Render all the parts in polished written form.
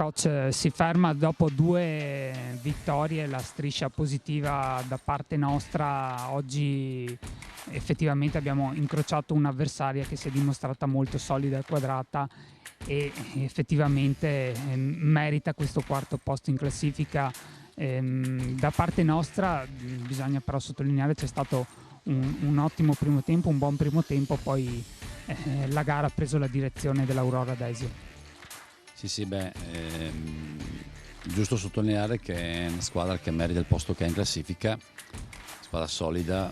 Coach, si ferma dopo 2 vittorie la striscia positiva da parte nostra. Oggi effettivamente abbiamo incrociato un'avversaria che si è dimostrata molto solida e quadrata e effettivamente merita questo quarto posto in classifica. Da parte nostra bisogna però sottolineare c'è stato un ottimo primo tempo, un buon primo tempo, poi la gara ha preso la direzione dell'Aurora Desio. Sì, giusto sottolineare che è una squadra che merita il posto che è in classifica, squadra solida,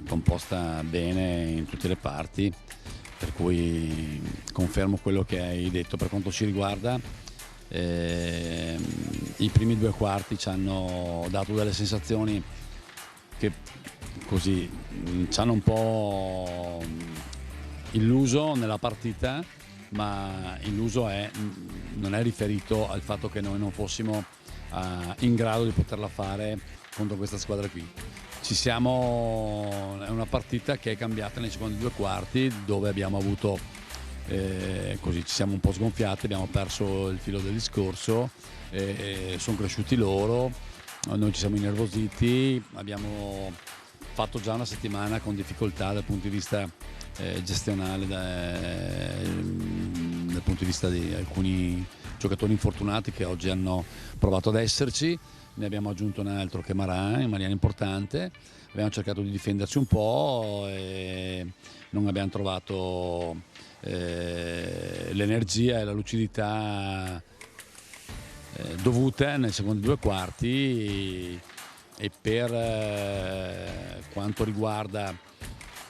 composta bene in tutte le parti, per cui confermo quello che hai detto. Per quanto ci riguarda, i primi 2 quarti ci hanno dato delle sensazioni che così ci hanno un po' illuso nella partita, ma illuso non è riferito al fatto che noi non fossimo in grado di poterla fare contro questa squadra qui. È una partita che è cambiata nei secondi 2 quarti, dove abbiamo avuto così ci siamo un po' sgonfiati, abbiamo perso il filo del discorso, sono cresciuti loro, noi ci siamo innervositi, abbiamo fatto già una settimana con difficoltà dal punto di vista gestionale, dal punto di vista di alcuni giocatori infortunati che oggi hanno provato ad esserci. Ne abbiamo aggiunto un altro che è Maran, in maniera importante. Abbiamo cercato di difenderci un po' e non abbiamo trovato l'energia e la lucidità dovute nei secondi 2 quarti. E per quanto riguarda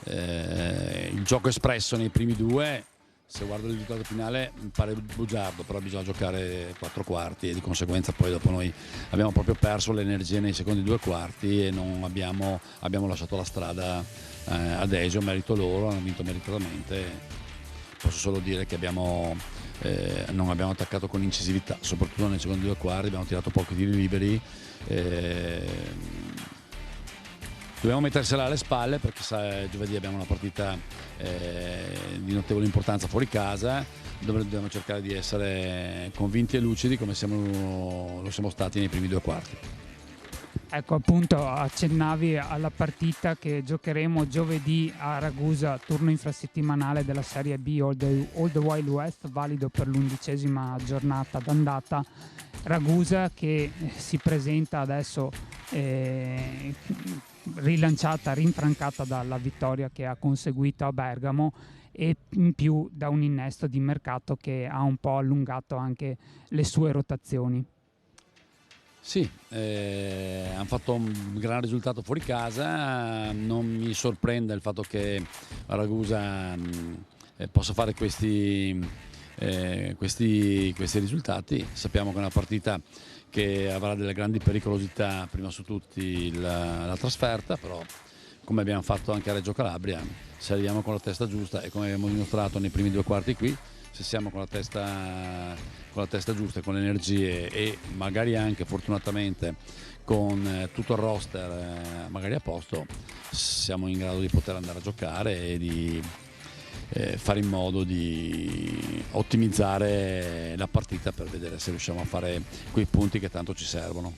il gioco espresso nei primi 2, se guardo il risultato finale mi pare bugiardo, però bisogna giocare 4 quarti e di conseguenza poi dopo noi abbiamo proprio perso l'energia nei secondi 2 quarti e non abbiamo lasciato la strada ad Desio, merito loro, hanno vinto meritatamente. Posso solo dire che non abbiamo attaccato con incisività, soprattutto nei secondi 2 quarti, abbiamo tirato pochi tiri liberi. Dobbiamo mettersela alle spalle perché giovedì abbiamo una partita di notevole importanza fuori casa, dove dobbiamo cercare di essere convinti e lucidi come lo siamo stati nei primi 2 quarti. Ecco, appunto accennavi alla partita che giocheremo giovedì a Ragusa, turno infrasettimanale della Serie B All the Wild West, valido per l'11ª giornata d'andata. Ragusa che si presenta adesso rilanciata, rinfrancata dalla vittoria che ha conseguito a Bergamo e in più da un innesto di mercato che ha un po' allungato anche le sue rotazioni. Sì, hanno fatto un gran risultato fuori casa, non mi sorprende il fatto che Ragusa possa fare questi risultati. Sappiamo che è una partita che avrà delle grandi pericolosità, prima su tutti la trasferta, però come abbiamo fatto anche a Reggio Calabria, se arriviamo con la testa giusta e come abbiamo dimostrato nei primi 2 quarti qui, se siamo con la testa giusta, con le energie e magari anche fortunatamente con tutto il roster magari a posto, siamo in grado di poter andare a giocare e di fare in modo di ottimizzare la partita per vedere se riusciamo a fare quei punti che tanto ci servono.